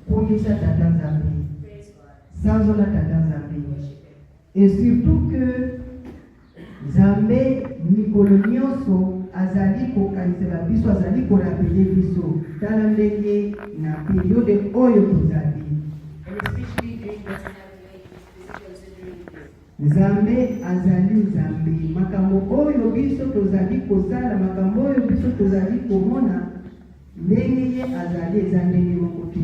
Komisa tata nzambe. Sans la tata nzambe. Et surtout que Nzambe mikolo nyonso azali kokanisela biso azali korapele biso tala ndenge na periode oyo tozali. Nzambe azali Nzambe makambo oyo biso tozali kozala makambo oyo biso tozali komona ndenge ye azali eza ndenge moko te.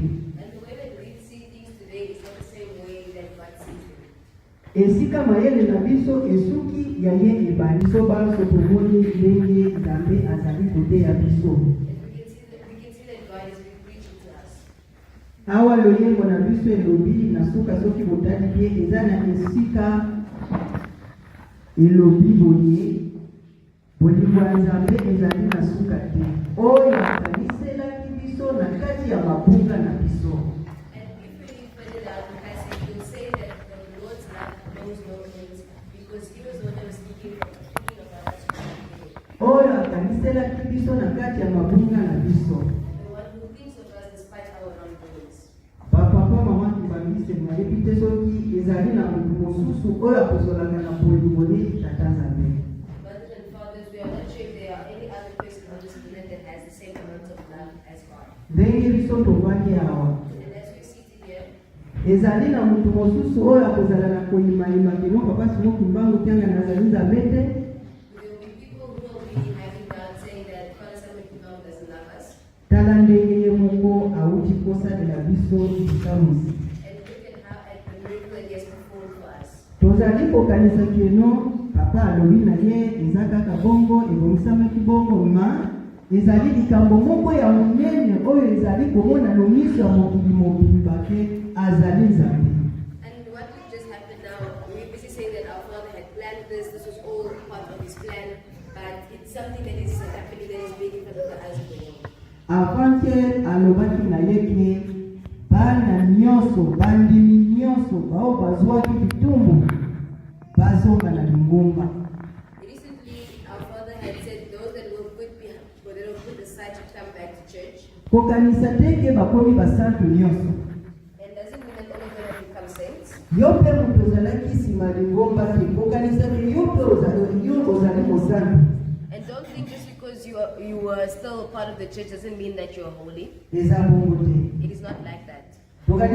Esika mayele na biso esuki ya ye ebandi so baso tomoni ndenge Nzambe azali kote ya biso. Awa loyengo na biso elobi na suka soki botali bie eza na esika elobi boye bolingo ya Nzambe ezali na suka te oyo akaniselaki biso na kati ya mabunga na biso. Oyo akaniselaki biso na kati ya mabunga na biso. Papa mama kibambise mwayebi te soki ezali na motu mosusu oyo akozolaka na bolingo ne tata Nzambe. Ndenge biso tovandi awa ezali na motu mosusu oyo akozala na koyimayima kino papa simoki mbangu tianga nazali Nzambe te. Tala ndenge ye moko auti kosalela biso likamwisi. Tozali kokanisa keno papa alobi na ye eza kaka bongo ebongisamaki bongo ma ezali likambo moko ya monene oyo ezali komona no miso ya mokili mobimba ke azali Nzambe. And what just happened now, we're busy saying that our Father had planned this was all part of His plan, but it's something that is happening that is being in front of the eyes of the world. Avant alobaki na yeke bana nyonso bandimi nyonso bao bazwaki bitumbu bazonga na lingomba. Recently, our Father had said those that will put aside to come back to church. Kokanisa teke bakomi basantu nyonso. And doesn't mean that all of them have become saints. Yope mutu ozalaki sima lingomba te kokanisa te yope ozali mosantu. And don't think just because you were still part of the church doesn't mean that you're holy. It is not like that. We thought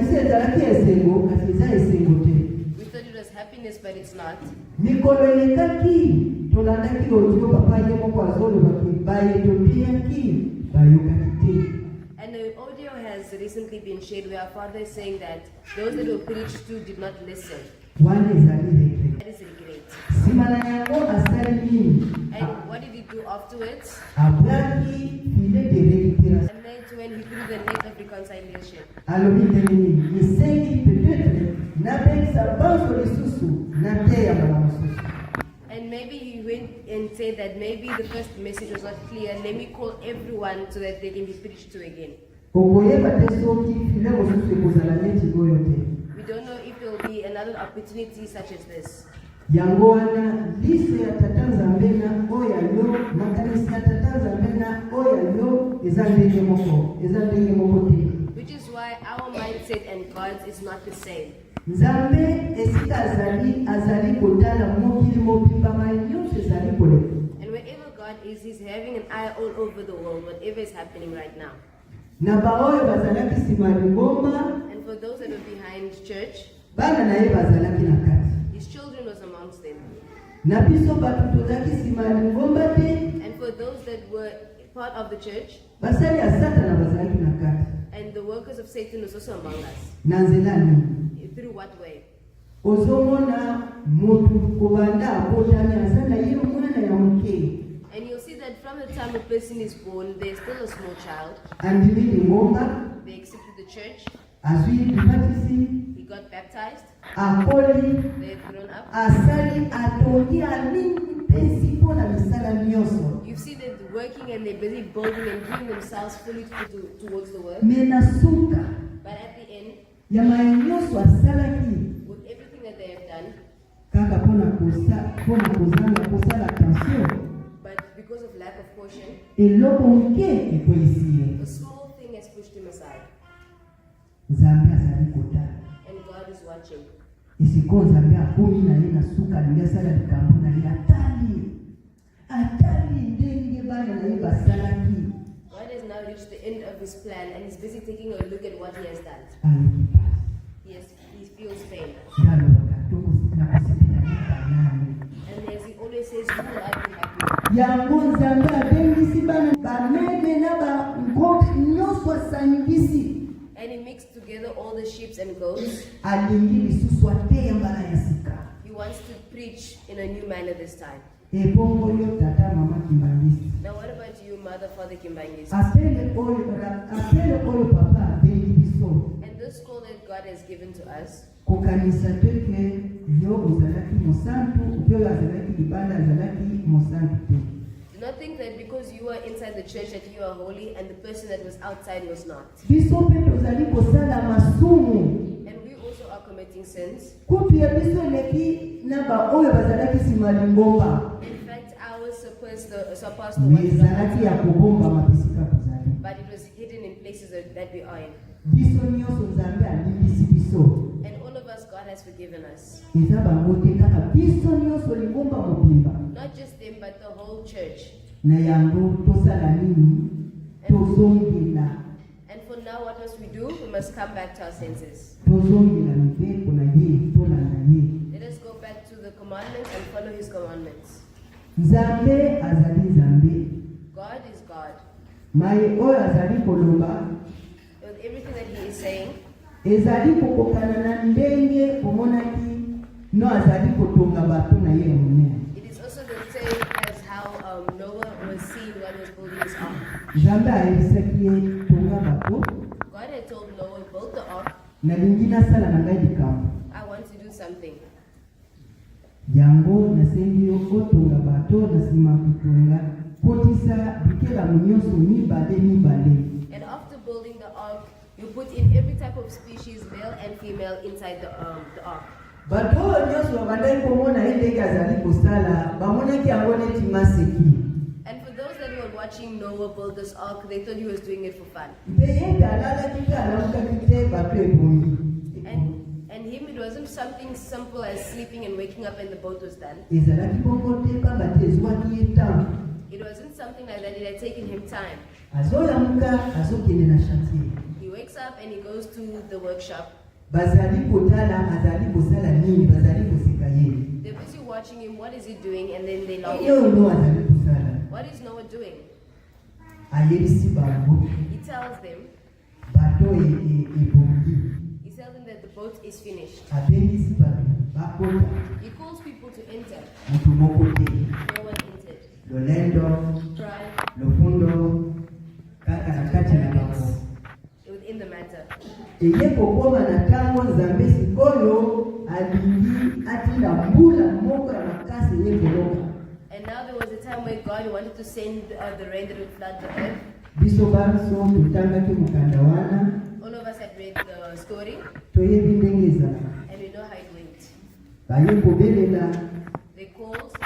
it was happiness, but it's not. And the audio has recently been shared where our Father is saying that those that were preached to did not listen. That is regret. And what did he do afterwards? And that's when he threw the net of reconciliation. And maybe he went and said that maybe the first message was not clear. Let me call everyone so that they can be preached to again. We don't know if there will be another opportunity such as this. Yangoana lise ya tata Nzambe na oya yo makanisa ya tata Nzambe na oya yo eza ndenge moko te. Which is why our mindset and God's is not the same. Nzambe esika azali kotala mokili mobimba nyonso ezali koleka. And wherever God is, He's having an eye all over the world, whatever is happening right now. Na baoyo bazalaki sima lingomba. And for those that are behind church, bana na ye bazalaki na kati. His children was amongst them. Na biso batu tozaki sima lingomba te. And for those that were part of the church, basali ya Satana bazalaki na kati. and the workers of Satan was also among us. Na nzela nini? Through what way? Ozomona motu kobanda abotani asana yiro mwana ya mke. And you'll see that from the time a person is born, there's still a small child. Andili lingomba. They accepted the church. Azui bibatisi. He got baptized. Akoli. They've grown up. Asali atongi alini pesipo na misala nyoso. You see them working and they're busy building and giving themselves fully towards the work. Menasuka. But at the end, yama nyoso asalaki. with everything that they have done, kaka pona kozala attention. but because of lack of caution, eloko nke ekoyisiye. a small thing has pushed him aside. Nzambe azali kotala. And God is watching. Esiko Nzambe akomi na ye na suka ndenge asala likambo na ye atali ndenge bana na ye basalaki. God has now reached the end of his plan and he's busy taking a look at what he has done. Aleki pasi. He feels pain. Yalo bakatoko na kusipita banani. And as he always says, you will not be happy. Yango Nzambe abengisi bana bameme na bango nyonso asangisi. And he mixed together all the sheep and goats. Alingi lisusu ateyambala ya sika. He wants to preach in a new manner this time. Ebongo yo tata mama Kimbangisi. Now what about you, Mother, Father Kimbangisi? Apele oyo papa abengi biso. And this call that God has given to us, Kokanisa teke yo ozalaki mosantu, upe azalaki libanda azalaki mosantu te. do not think that because you are inside the church that you are holy and the person that was outside was not. Biso pe tozali kosala masumu. And we also are committing sins. Kupi ya biso eleki na ba oyo bazalaki sima lingomba. In fact, ours surpassed the ones Ezalaki ya kobomba mabisika kozali. but it was hidden in places that we are in. Biso nyonso Nzambe alimbisi biso. And all of us, God has forgiven us. Eza bango te kaka biso nyonso lingomba mobimba. Not just them, but the whole church. Na yango tosala nini? Tozongela. And for now, what must we do? We must come back to our senses. Tozongela mibeko na ye, tolanda ye. Let us go back to the commandments and follow his commandments. Nzambe azali Nzambe. God is God. Maye oyo azali koloba. With everything that he is saying, Ezali kokokana na ndenge omonaki no azali kotonga bato na ye monene. it is also the same as how Noah was seen when he was building his ark. Nzambe ayebisaki ye tonga bato. God had told Noah, build the ark. Nalingi nasala na ngai likambo. I want to do something. Yango nasengi yo kotonga bato na nsima kotonga kotisa bikelamu nyonso mibale. And after building the ark, you put in every type of species, male and female, inside the ark. Bato oyo nyonso babandaki komona ye ndenge azali kosala bamonaki yango neti maseki. And for those that were watching Noah build this ark, they thought he was doing it for fun. Mpe ye alalaki te alamukaki te bato ebongi. And him, it wasn't something simple as sleeping and waking up and the boat was done. Ezalaki bongo te pamba te ezwaki ye ntango. It wasn't something like that. It had taken him time. Azoyamuka azokende na chantier. He wakes up and he goes to the workshop. Bazali kotala azali kosala nini bazali koseka ye. They're busy watching him. What is he doing? And then they laugh. Yo no azali kosala. What is Noah doing? Ayebisi bango. He tells them. Bato ebongi. He tells them that the boat is finished. Abengisi bato bakota. He calls people to enter. Mutu moko te. No one entered. Lolendo. Pride. Lofundo. Kaka na kati na bango. Within the matter. Eye kokoma na tango Nzambe sikoyo alingi atinda mbula moko ya makasi ye koloka. And now there was a time where God wanted to send the rain that would flood the earth. Biso banso tutangaki mukanda wana. All of us had read the story. Toyebi ndenge ezala. And we know how it went. Baye kobelela. They called.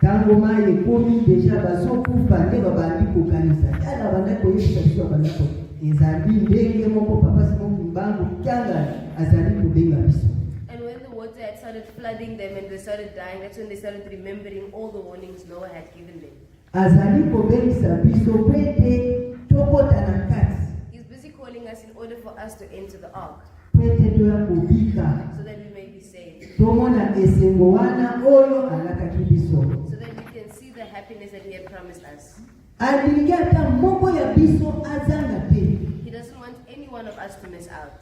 Tango maye komi deja bazokufa nde babandi kokanisa. Yala bandako yebisa biso bandako. Ezali ndenge moko papa simo mbangu kyanga azali kubenga biso. And when the water had started flooding them and they started dying, that's when they started remembering all the warnings Noah had given them. Azali kobengisa biso kwete tokota na kati. He's busy calling us in order for us to enter the ark. Kwete toya kubika. So that we may be saved. Tomona esengo wana oyo alakaki biso. So that we can see the happiness that he had promised us. Alingi ata moko ya biso azanga te. He doesn't want any one of us to miss out.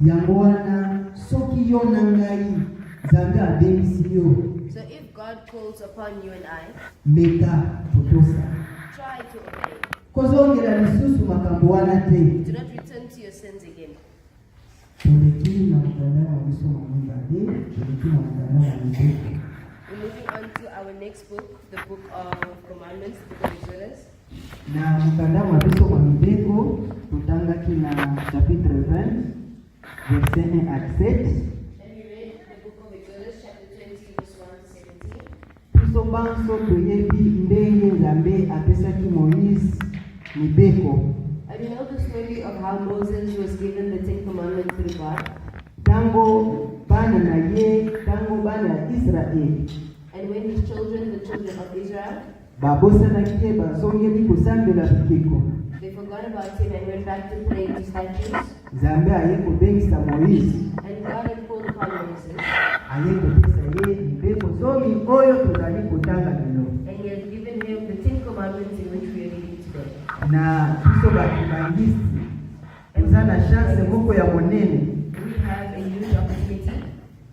Yango wana soki yo na ngai Nzambe abengisi yo. So if God calls upon you and I, Meka potosa. try to obey. Kozongela lisusu makambo wana te. Do not return to your sins again. Tuleki na mtandao wa biso mwambali, tuleki na mtandao wa mbele. We're moving on to our next book, the book of Commandments, the book of Exodus. Na mtandao wa biso wa mbeko tutangaki na chapitre 20 verset 1 à 7. And we read the book of Exodus, chapter 20, verse 1 to 17. Biso banso toyebi ndenge Nzambe apesaki Moïse mibeko. And we know the story of how Moses was given the 10 Commandments with God. Tango bana na ye, tango bana ya Israeli. And when his children, the children of Israel, Babosa na kie bazongeli kusambela bikiko. they forgot about him and went back to pray to statues. Zambe aye kubengisa Moise. And God had called upon Moses. Aye kupesa ye mbeko zomi oyo tuzali kutanga lelo. And he had given him the 10 commandments in which we are reading today. Na biso bakibangisi. Uzana chance moko ya monene. We have a huge opportunity.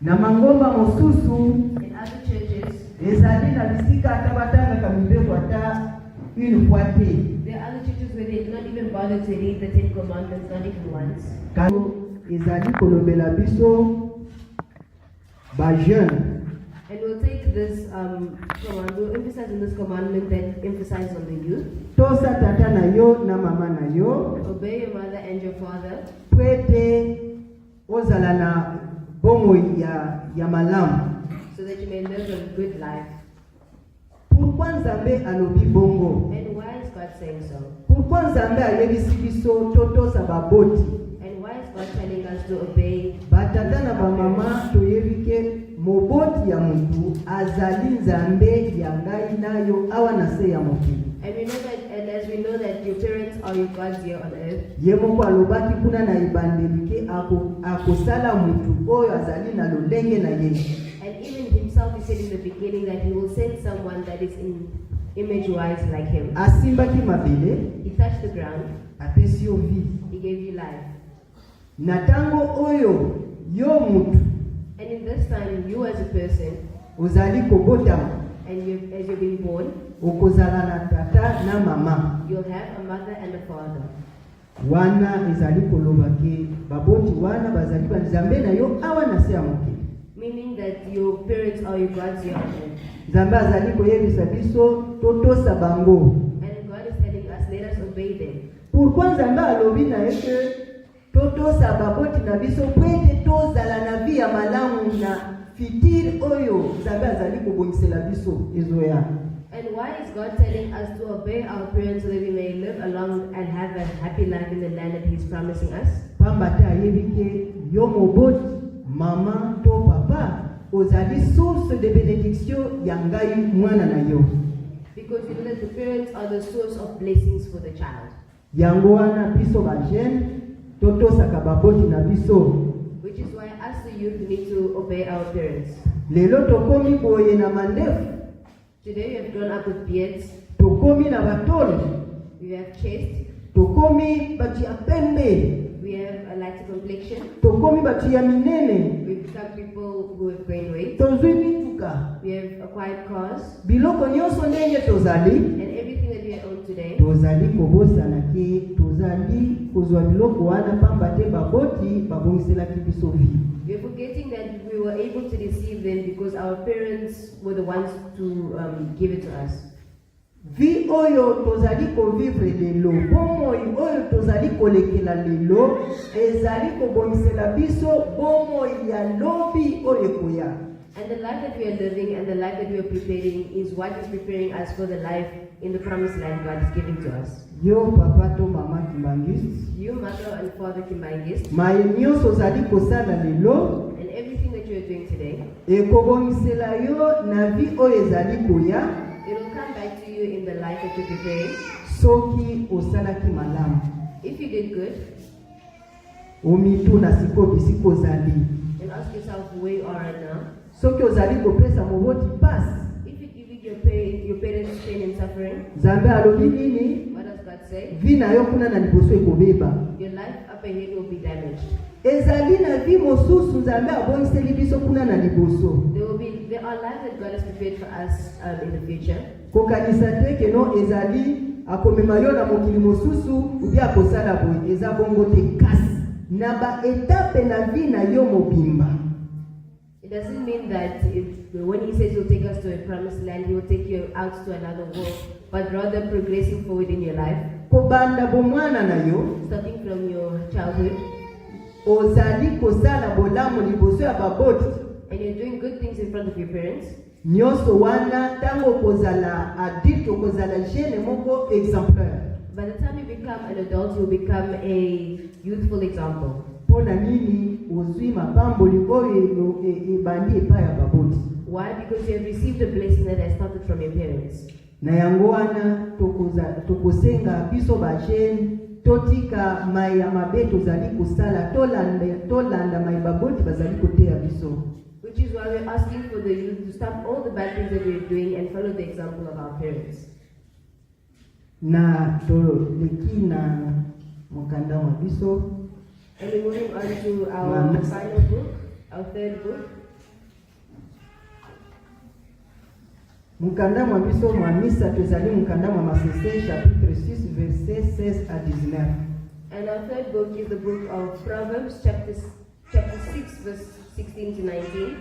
Na mangomba mosusu In other churches, ezali na bisika atabatanga kamibeko ata une fois te. there are other churches where they do not even bother to read the 10 commandments, not even once. Kano ezali kolobela biso ba jeune. And we'll take this command, we'll emphasize on this commandment that emphasizes on the youth. Tosa tata na yo na mama na yo. Obey your mother and your father, Pwete ozala na bomo ya malamu. so that you may live a good life. Pourquoi Nzambe alobi bongo? And why is God saying so? Pourquoi Nzambe ayebisi biso totosa baboti? And why is God telling us to obey? Batata na bamama toyebike moboti ya mutu azali Nzambe ya ngai nayo awa na se ya mokili. And we know that, and as we know that your parents are your gods here on earth. Ye moko alobaki kuna na ebandelike akosala mutu oyo azali na lolenge na ye. And even himself, he said in the beginning that he will send someone that is in image-wise like him. Asimbaki mabele He touched the ground. apesi yo vie. He gave you life. Na tango oyo yo mutu And in this time, you as a person, ozali kobotama and as you're being born, okozala na tata na mama. you'll have a mother and a father. Wana ezali koloba ke baboti wana bazali ba Nzambe na yo awa na se ya mokili. Meaning that your parents are your gods here on earth. Nzambe azali koyebisa biso totosa bango. And God is telling us, let us obey them. Pourquoi Nzambe alobi na ye ke totosa baboti na biso pwete tozala na vie ya malamu na fitir oyo Nzambe azali kobongisela biso ezoya. And why is God telling us to obey our parents so that we may live along and have a happy life in the land that He is promising us? Pamba te ayebi ke yo moboti mama to papa ozali source de bénédiction ya ngai mwana na yo. Because you know that the parents are the source of blessings for the child. Yango wana biso ba jeune totosaka baboti na biso. Which is why us the youth need to obey our parents. Lelo tokomi boye na mandefu. Today we have grown up with beards, Tokomi na batolo. we have chest, Tokomi batu ya pembe. we have a lighter complexion, Tokomi batu ya minene. we become people who have gained weight, Tozwi bituka. we have acquired cars, Biloko nyonso ndenge tozali. and everything that we own today. Tozali kobosana ke tozali kozwa biloko wana pamba te baboti babongiselaki biso vie. We're forgetting that we were able to receive them because our parents were the ones to give it to us. Vie oyo tozali kovivre lelo, bomoi oyo tozali kolekela lelo, ezali kobongisela biso bomoi ya lobi oyo koya. And the life that we are living and the life that we are preparing is what is preparing us for the life in the promised land God is giving to us. Yo papa to mama kimbangisi. You, mother and father Kimbaigist, Maye nyonso ozali kosala lelo, and everything that you are doing today, ekobongisela yo na vie oyo ezali koya, it will come back to you in the life that you're preparing. soki osalaki malamu. If you did good, Omitu na siko bisiko ozali. and ask yourself where you are right now. Soki ozali kopesa moboti pasi, If you give your parents pain and suffering, Nzambe alobi nini? what does God say? Vi na yo kuna na liboso ekobeba. Your life up ahead will be damaged. Ezali na vi mosusu Nzambe abongiseli biso kuna na liboso. There are lives that God has prepared for us in the future. Kokanisa te keno ezali akomema yo na mokili mosusu ubi akosala boye eza bongo te kasi na ba etape na vi na yo mobimba. It doesn't mean that when He says He'll take us to a promised land, He will take you out to another world, but rather progressing forward in your life. Kobanda bomwana na yo, Starting from your childhood, ozali kosala bolamu liboso ya baboti. and you're doing good things in front of your parents. Nyonso wana tango kozala adulte kozala jeune moko exemplaire. By the time you become an adult, you'll become a youthful example. pona nini uzwi mapamboli oyo ebandi epai ya baboti. Why? Because you have received a blessing that has started from your parents. Na yango wana tokosenga biso bajene totika mai ya mabe tozali kusala tolanda mai baboti bazali koteya biso. Which is why we're asking for the youth to stop all the bad things that we're doing and follow the example of our parents. Na toleki na mukanda wa biso. And we're moving on to our final book, our third book. Mukanda wa biso mwa misa tozali mukanda wa Masese chapitre 6 verset 16 à 19. And our third book is the book of Proverbs chapter 6 verse 16 to 19.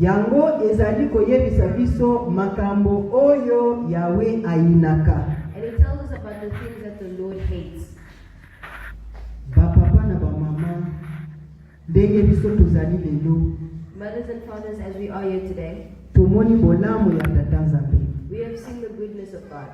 Yango ezali koyebisa biso makambo oyo Yawe ayinaka. And it tells us about the things that the Lord hates. Ba papa na ba mama ndenge biso tozali lelo. Mothers and fathers, as we are here today, tumoni bolamu ya tata Nzambe. we have seen the goodness of God.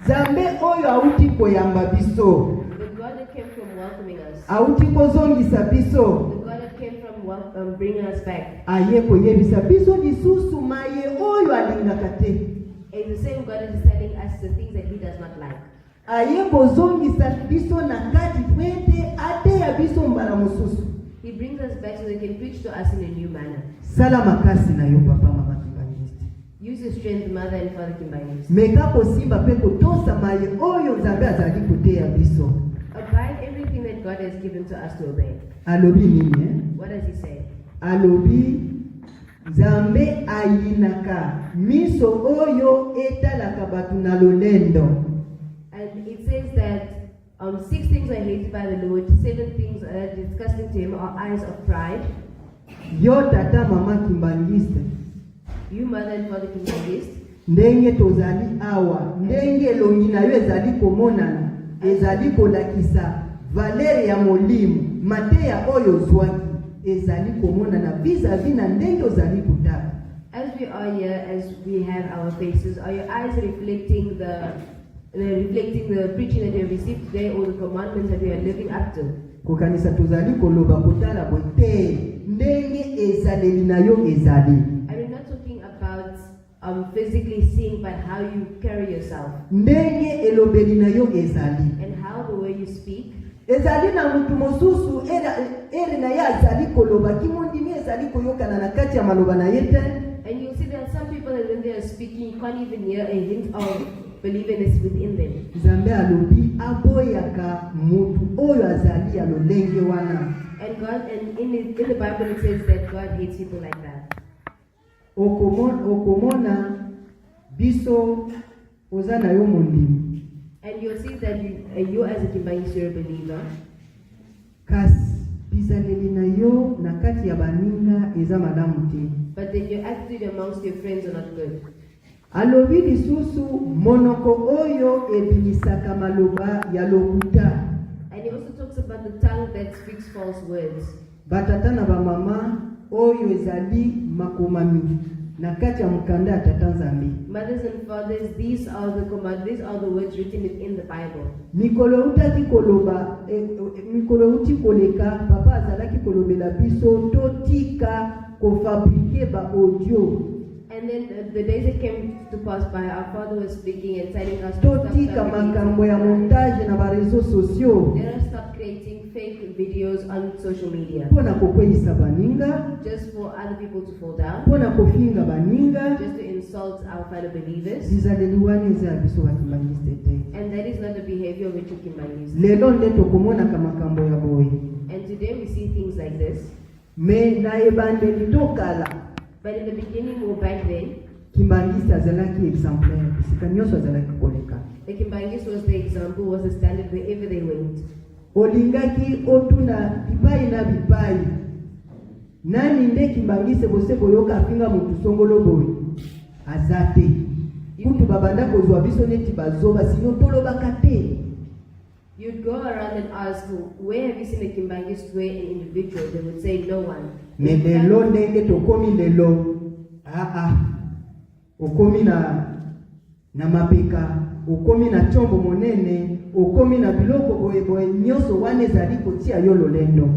Nzambe oyo auti koyamba biso. The God that came from welcoming us. Auti kozongisa biso. The God that came from bringing us back. Aye koyebisa biso lisusu maye oyo alingaka te. It's the same God that is telling us the things that He does not like. Aye kozongisa biso na kati twende ate ya biso mbala mosusu. He brings us back so they can preach to us in a new manner. Sala makasi na yo papa mama Kimbangiste. Use your strength, mother and father Kimbangiste. Meka kosimba pe kotosa maye oyo Nzambe azali koteya biso. Abide everything that God has given to us to obey. Alobi nini? What does He say? Alobi Nzambe ayinaka miso oyo etalaka batu na lolendo. And it says that 6 things are hated by the Lord, 7 things are disgusting to Him are eyes of pride. Yo tata mama Kimbangiste. You mother and father Kimbangiste. Ndenge tozali awa, ndenge longi na yo ezali komonana, ezali kolakisa valere ya molimu, mateya oyo zwaki, ezali komonana vis-a-vis na ndenge ozali kutaka. As we are here, as we have our faces, are your eyes reflecting the preaching that you have received today or the commandments that we are living up to? Kukanisa tozali koloba kotala bote, ndenge ezaleli na yo ezali. And we're not talking about physically seeing, but how you carry yourself. Ndenge elobeli na yo ezali. And how the way you speak. Ezali na mutu mosusu ere na ya azali koloba kimondimi ezali koyokana na kati ya maloba na yete. And you'll see that some people that when they are speaking, you can't even hear a hint of believing within them. Nzambe alobi aboyaka mutu oyo azali ya lolenge wana. And God, and in the Bible it says that God hates people like that. Okomona biso ozana yo mondimi. And you'll see that you as a Kimbangiste, you're a believer. Kasi bizaleli na yo na kati ya baninga eza malamu te. But then your attitude amongst your friends are not good. Alobi lisusu monoko oyo ebinisaka maloba ya lokuta. And he also talks about the tongue that speaks false words. Batata na ba mama oyo ezali makomami na kati ya mukanda ya tata Nzambe. Mothers and fathers, these are the words written in the Bible. Mikolo utaki koloba mikolo uti koleka papa azalaki kolobela biso totika kofabrike ba audio. And then the days that came to pass by, our father was speaking and telling us totika makambo ya montage na ba réseaux sociaux. Let us stop creating fake videos on social media. Pona kokweyisa baninga. Just for other people to fall down. Pona kofinga baninga. Just to insult our fellow believers. And that is not the behavior of a true Kimbangiste. And today we see things like this. But in the beginning or back then, Kimbangiste azalaki exemplaire. the Kimbangiste was the example, was the standard wherever they went. Olingaki otuna bipai na bipai. Nani nde Kimbangiste bose boyoka afinga mutu songolo boy. Azate. Kutu babanda kozwa biso neti bazoba sino tolobaka te. You'd go around and ask, where have you seen a Kimbangiste way an individual? They would say, no one. Lelo ndenge tokomi lelo. Okomi na mapeka. Okomi na chombo monene. okomi na biloko boye nyonso wana ezali kotia yo lolendo.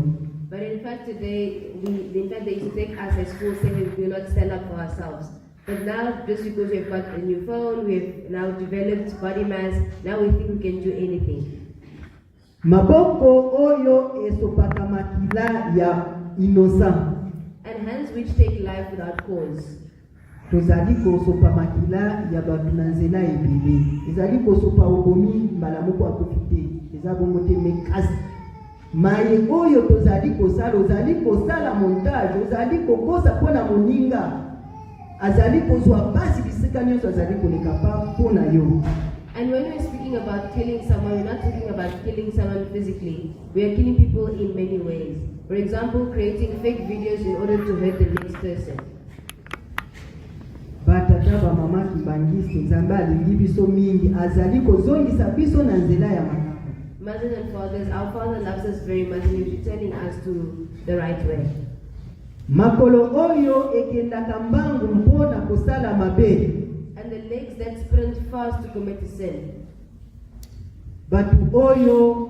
But in fact today, they used to take us as schools saying we do not stand up for ourselves. But now, just because we've got a new phone, we've now developed body mass, now we think we can do anything. Maboko oyo esopaka makila ya innocent. And hands which take life without cause. Tozali kosopa makila ya batu na nzela ebele. Ezali kosopa obomi mbala moko akofite. Eza bongo te mekasi. Maye oyo tozali kosala montage, ozali kokosa pona moninga. Azali kozwa basi bisika nyonso azali koleka pa pona yo. And when we're speaking about killing someone, we're not talking about killing someone physically. We are killing people in many ways. For example, creating fake videos in order to hurt the next person. Batata ba mama kibangisi nzambe alingi biso mingi azali kozongisa biso na nzela ya makako. Mothers and fathers, our Father loves us very much and He's returning us to the right way. Makolo oyo ekendaka mbangu mpona kosala mabe. And the legs that sprint fast to commit a sin. Batu oyo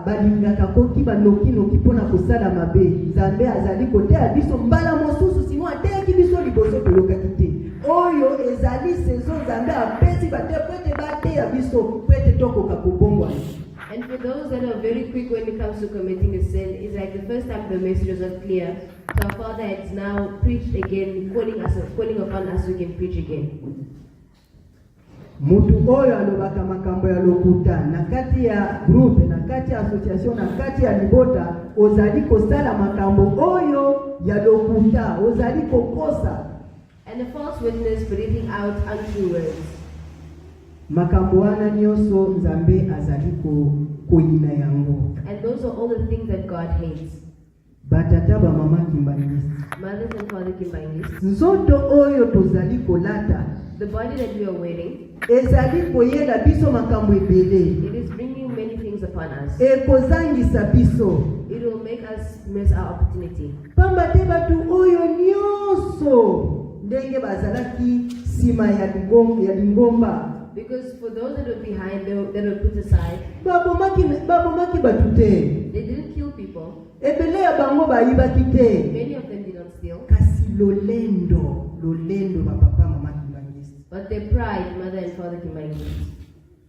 balingaka koki banoki pona kosala mabe. Nzambe azali kotea biso mbala mosusu sino ateki biso liboso toyoka kite. Oyo ezali saison Nzambe apesi batepete bate ya biso kwete tokoka kubongwa. And for those that are very quick when it comes to committing a sin, it's like the first time the message was not clear. So our Father has now preached again, calling upon us so we can preach again. Mutu oyo alobaka makambo ya lokuta na kati ya group na kati ya association na kati ya libota ozali kosala makambo oyo ya lokuta ozali kokosa. And a false witness breathing out untrue words. Makambo wana nyonso Nzambe azali koyina yango. And those are all the things that God hates. Batata ba mama kimbangisi. Mothers and father kimbangisi. Nzoto oyo tozali kolata. The body that we are wearing. Ezali koyela biso makambo ebele. It is bringing many things upon us. Ekozangisa biso. It will make us miss our opportunity. Pamba te batu oyo nyonso ndenge bazalaki sima ya lingomba. Because for those that were behind, that were put aside, babomaki batute. They didn't kill people. Ebele ya bango bayibaki te. Many of them did not steal. Kasi lolendo ba papa mama kimbangisi. But their pride, mother and father kimbangisi.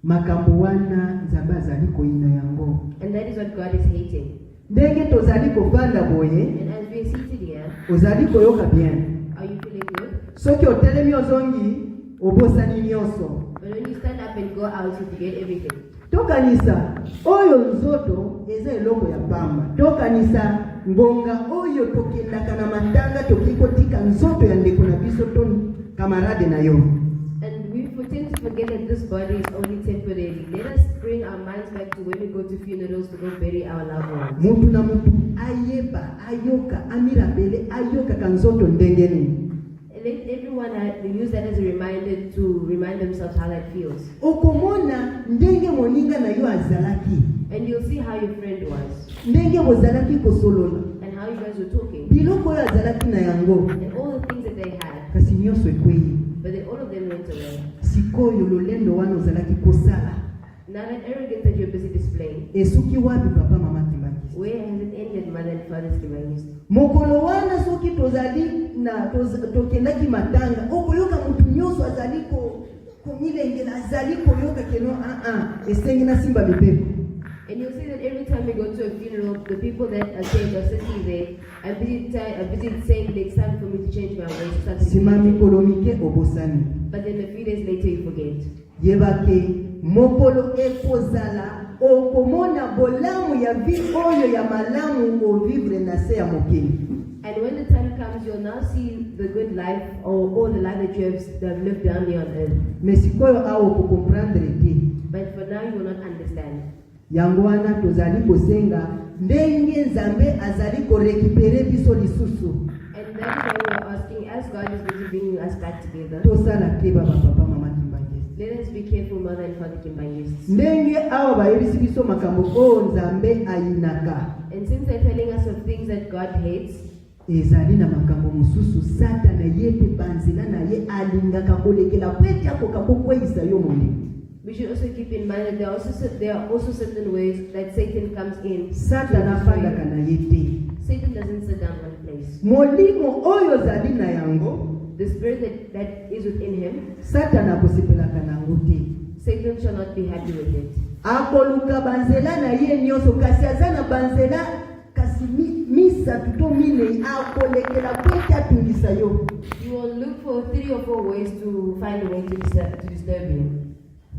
Makambo wana Nzambe azali koyina yango. And that is what God is hating. Ndenge tozali kovanda boye. And as we are seated here, ozali koyoka bien. are you feeling good? Soki otelemi ozongi obosani nyonso. But when you stand up and go out, you forget everything. Tokanisa oyo nzoto eza eloko ya pamba. Tokanisa ngonga oyo tokendaka na matanga tokikotika nzoto ya ndeko na biso ton kamarade na yo. And we tend to forget that this body is only temporary. Let us bring our minds back to when we go to funerals to go bury our loved ones. Mutu na mutu ayeba ayoka amirabele ayoka kanzoto ndengeni. Let everyone use that as a reminder to remind themselves how that feels. Okomona ndenge moninga na yo azalaki. And you'll see how your friend was. Ndenge bozalaki kosolola. And how you guys were talking. Biloko yo azalaki na yango. And all the things that they had. Kasi nyonso ekwei. But then all of them went away. Sikoyo lolendo wana ozalaki kosala. Now that arrogance that you're busy displaying. Esuki wapi papa mama kimbangisi. Where has it ended, mother and father's kimbangisi? Mokolo wana soki tozali na tokendaki matanga okoyoka mutu nyonso azali komilengela azali koyoka keno esengi na simba mipepo. And you'll see that every time we go to a funeral, the people that attend are sitting there and busy saying it's time for me to change my ways. Simami kolomike obosani. But then a few days later you forget. Yebake mokolo ekozala okomona bolamu ya vi oyo ya malamu o vivre na se ya mokili. And when the time comes, you'll now see the good life or the life that you have lived down here on earth. Mais sikoyo awo ko comprendre te. But for now you will not understand. Yango wana tozali kosenga ndenge Nzambe azali ko récupérer biso lisusu. And that's why we're asking, as God is busy bringing us back together. Tosala keba papa mama kimbangisi. Let us be careful, mother and father kimbangisi. Ndenge awa bayebisi biso makambo o Nzambe ayinaka. And since they're telling us of things that God hates, ezali na makambo mususu Satana yete banzela na ye alingaka kolekela kwete akoka kokweisa yo mone. we should also keep in mind that there are also certain ways that Satan comes in. Satan afanda kana yete. Satan doesn't sit down one place. Molimo oyo zali na yango. The spirit that is within him, Satan akosepela kana ngote. Satan shall not be happy with it. Akoluka banzela na ye nyoso kasi azana banzela kasi misa tuto mine akolekela kwete atungisa yo. You will look for 3 or 4 ways to find a way to disturb you.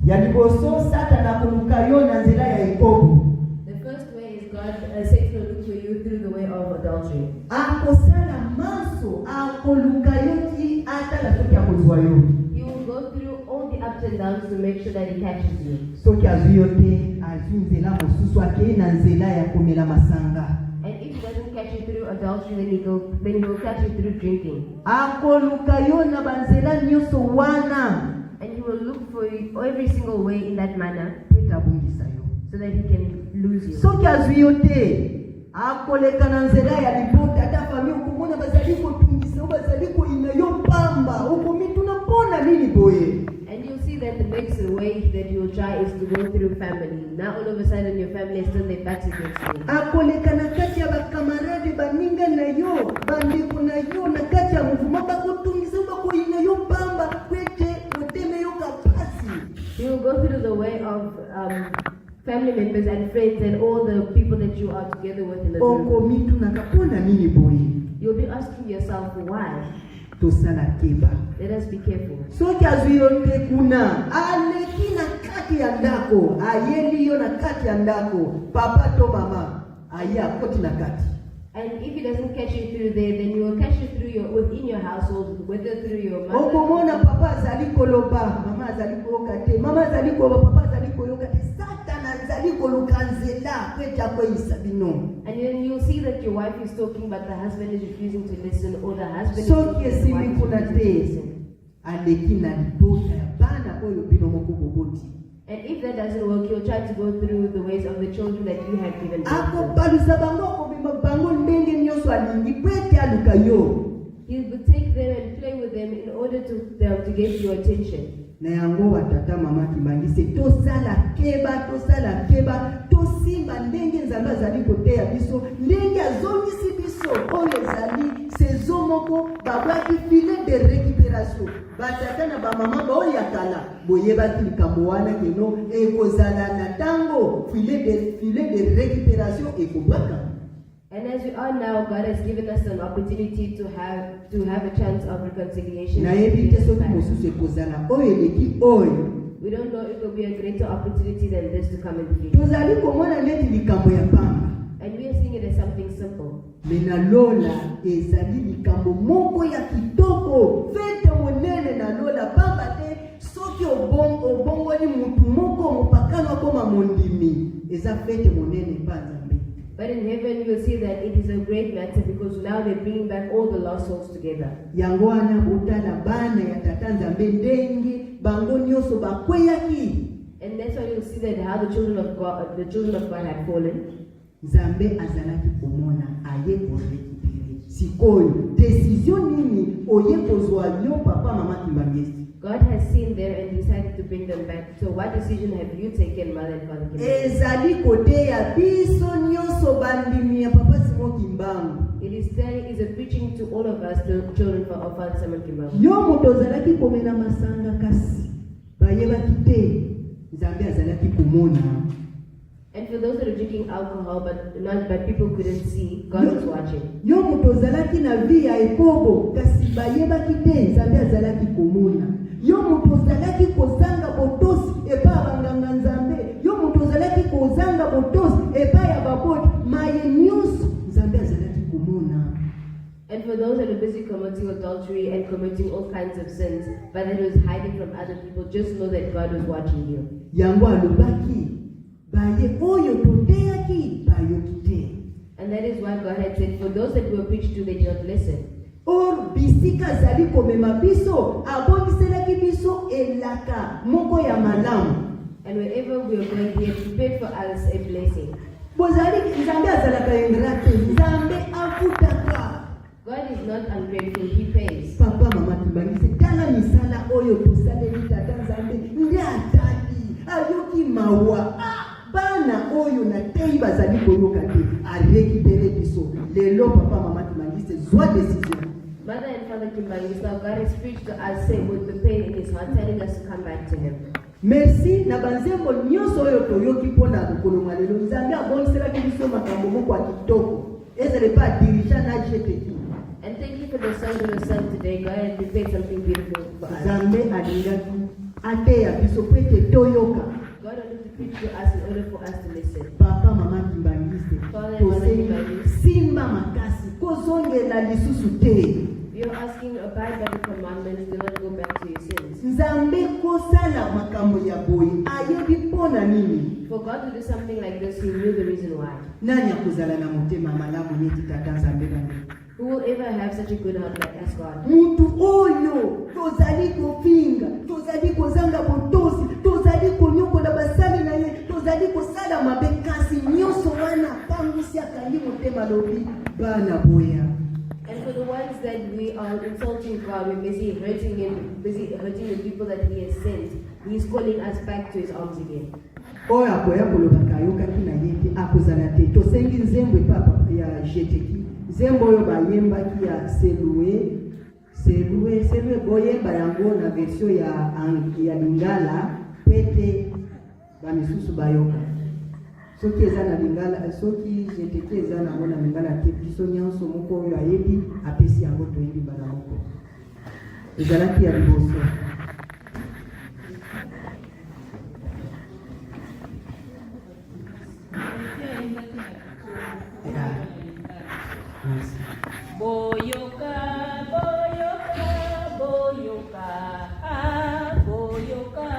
Yaliboso Satan akoluka yo na nzela ya ikobo. The first way is Satan will look for you through the way of adultery. Akosala maso akoluka yo ki atala soki akozwa yo. He will go through all the ups and downs to make sure that he catches you. Soki azwi yo te azwi nzela mosusu ake na nzela ya komela masanga. And if he doesn't catch you through adultery, then he will catch you through drinking. Akoluka yo na banzela nyoso wana. And he will look for you every single way in that manner so that he can lose you. Soki azwi yo te akoleka na nzela ya libota ata fami ukumona bazali kotungisa bazali ko inayo pamba ukumitu na pona nini boye. And you'll see that the next way that you'll try is to go through family. Now all of a sudden your family is still their backs against you. Akoleka na kati ya bakamarade baninga na yo bandiko na yo na kati ya mvuma bakotungisa bako inayo pamba kwete oteme yo kapasi. You will go through the way of family members and friends and all the people that you are together with in the group. You'll be asking yourself why. Let us be careful. Soki azuyonte kuna aleki na kati ya ndako ayeli yo na kati ya ndako papa to mama aya koti na kati. And if he doesn't catch you through there, then he will catch you through within your household, whether through your mother. Okomona papa azali koloba, mama azali kokate, mama azali koba, papa azali koyokate, Satan azali kolukanzela kweta kwa isabino. And then you'll see that your wife is talking, but the husband is refusing to listen, or the husband is talking, but the wife is refusing to listen. And if that doesn't work, you'll try to go through the ways of the children that you have given birth to. He will take them and play with them in order to get your attention. Na yango watata mama kimbangise tosala keba tosimba ndenge nzamba zali koteya biso ndenge azongisi biso oyo zali saison moko babaki filet de récupération batata na ba mama ba oyo yakala boyeba likambo wana keno ekozala na tango filet de récupération ekobwaka. And as we are now, God has given us an opportunity to have a chance of reconciliation. We don't know if there will be a greater opportunity than this to come in the future. And we are seeing it as something simple. But in heaven, you'll see that it is a great matter because now they're bringing back all the lost souls together. And that's why you'll see that how the children of God had fallen. God has seen them and decided to bring them back. So what decision have you taken, Mother and Father? It is a preaching to all of us, the children of Father Simon Kimbang. And for those that are drinking alcohol but people couldn't see, God is watching. And for those that are busy committing adultery and committing all kinds of sins, but that was hiding from other people, just know that God was watching you. And that is why God had said, for those that were preached to, they did not listen. And wherever we are going, He has prepared for us a blessing. God is not ungrateful, He pays. mawa bana oyo na tei bazali koyoka te a récupérer biso lelo papa mama Kimangiste zwa décision. Mother and Father Kimangiste, God has preached to us, saying with the pain in his heart, telling us to come back to him. Merci na banzembo nyonso oyo toyoki mpona kokolonga lelo Nzambe aboniselaki biso makambo moko ya kitoko ezele pa dirigeant na jeteki. And thank you for the song you sang today. God has prepared something beautiful for us. Nzambe alingaki ateya biso po ete toyoka. God wanted to preach to us in order for us to listen. Papa mama Kimangiste Father, simba makasi kozongela lisusu te. We are asking, abide by the commandments, do not go back to your sins. Nzambe kosala makambo ya boye ayebi pona nini. For God to do something like this, he knew the reason why. Nani akozala na motema malamu neti tata Nzambe bana. Who will ever have such a good heart like as God? Mutu oyo tozali kofinga, tozali kozanga botosi, tozali konyokola basali na ye, tozali kosala mabe kasi nyonso wana pangisi akali motema lobi bana boya. And for the ones that we are insulting God, we're busy hurting him, busy hurting the people that he has sent. He's calling us back to his arms again. Oya koya kolobaka yoka kina yete akozala te. Tosengi nzembwe papa ya jeteki. Nzembo oyo bayembaki ya selue boyemba yango na version ya lingala pete bamisusu bayoka. Soki eza na lingala, soki jeteki eza na mona lingala te biso nyonso moko oyo ayebi apesi yango toyebi bana moko. Ezalaki ya liboso. Boyoka, boyoka, boyoka, boyoka,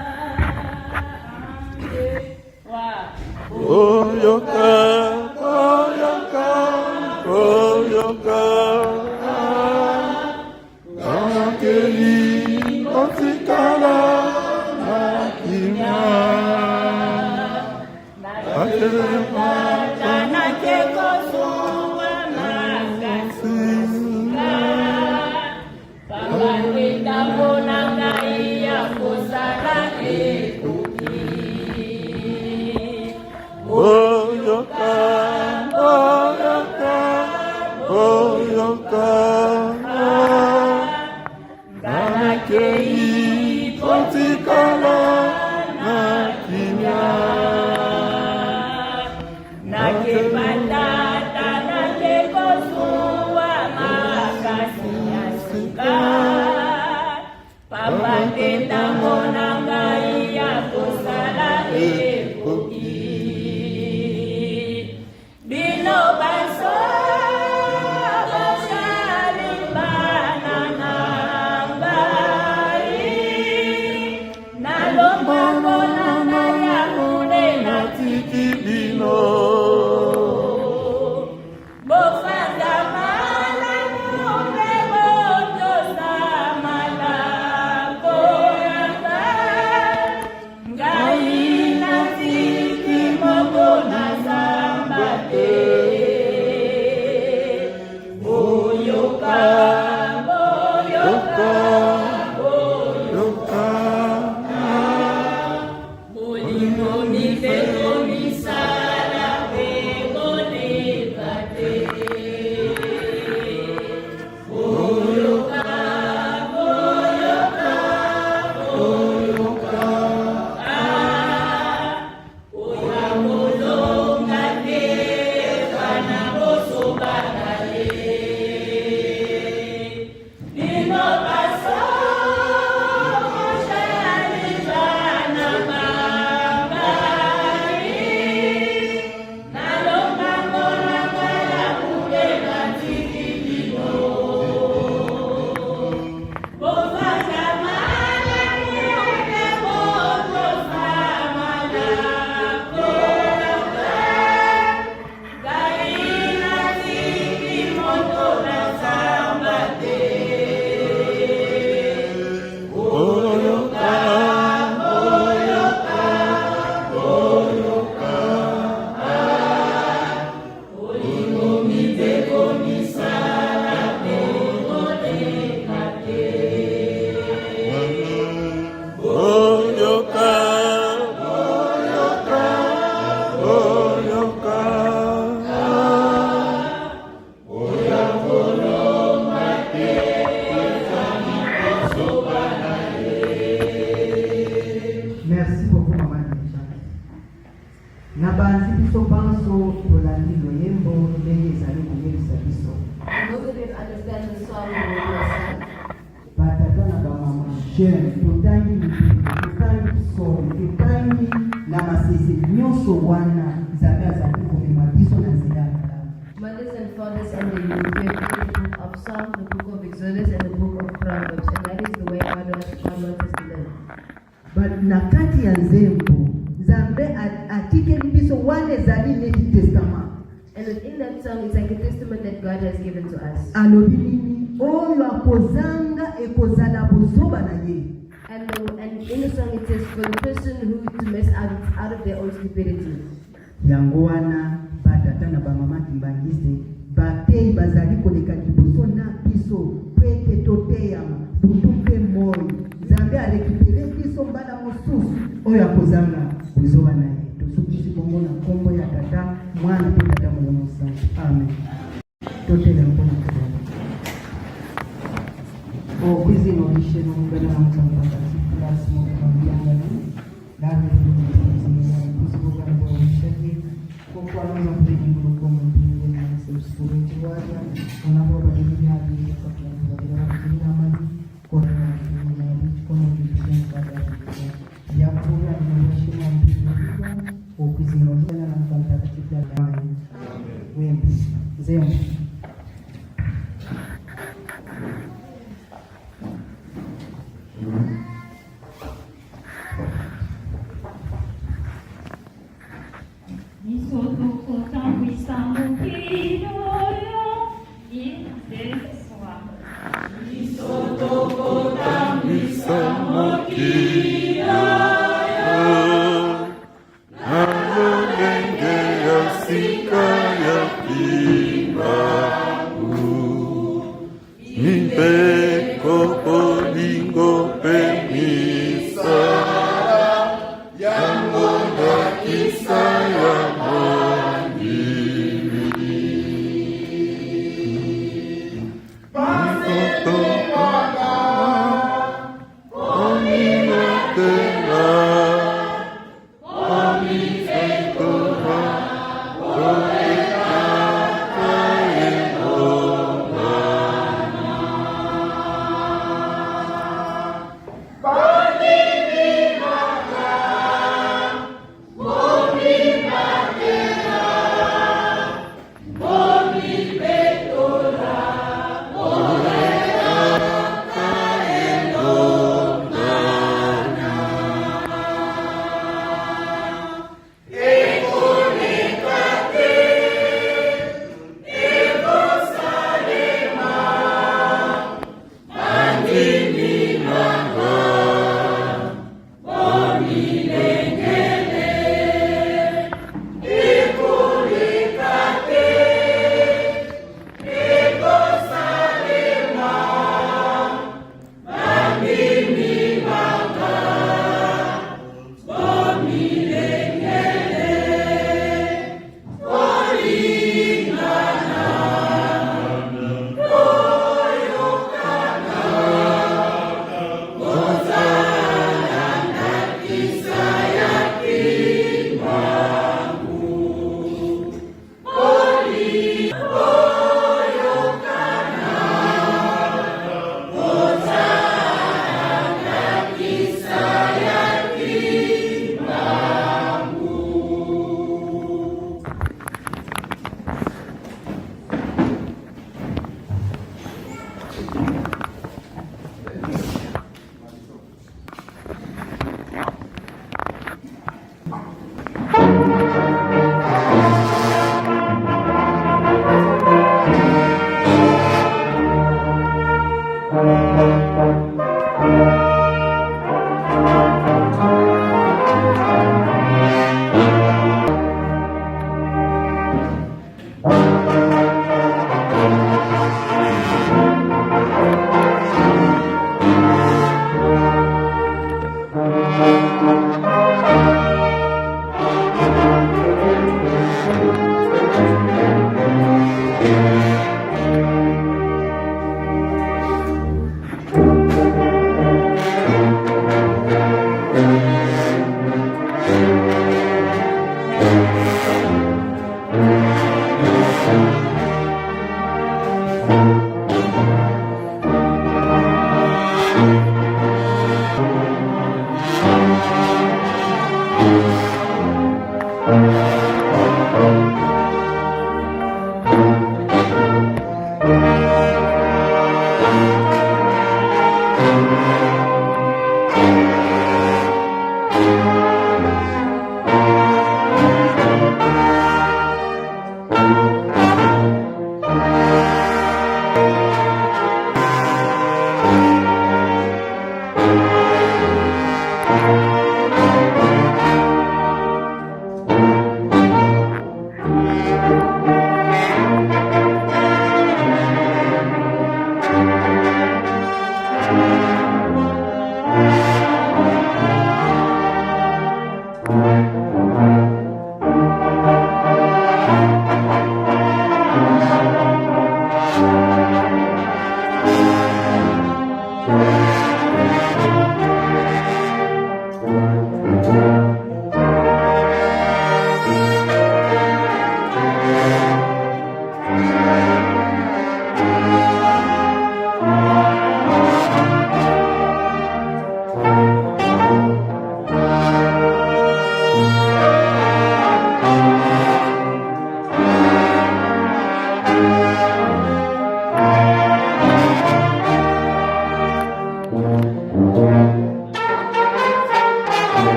boyoka, boyoka, boyoka, nakeli otikala nakimya, nakeli boyoka, boyoka, boyoka, nanakei potikala nakimya, nakepatata nakekosuwa makasi ya sika, pamatenda mona ngai ya kosala ekoki. jeune totangi totangi solo totangi na masese nyonso wana nzambe azali komema biso na nzela ya malamu. Mothers and fathers and the youth, we have the book of Psalms, the book of Exodus, and the book of Proverbs, and that is the way God wants us to live. But na kati ya nzembo nzambe atikeli biso wana ezali neti testament. And within that song, it's like a testament that God has given to us. Alobi nini oyo akozanga ekozala bozoba na ye. And in the song it says, for the person who to mess out of their own stupidity. Yango wana batata na bamama timbangise batei bazali koleka liboso na biso pete toteyama butu mpe moi nzambe arekipere biso mbala mosusu oyo akozanga bozoba na ye. Tosukisi bongo na kombo ya tata mwana mpe tata moyo mosantu. Amen. Totela mpona kobona okwizi nolisheno mbena na mutamba kati klasi mo kwambiyanga ni lawe kuziboga ngo mshaki kwa kwa na mpingo kwa mpingo na sisi waja unapo badili hadi kwa kwa kwa amani kwa na kwa mpingo kwa ya kuna ni shimo mpingo okwizi nolisheno na mutamba kati klasi wembi zemo.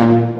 Amen.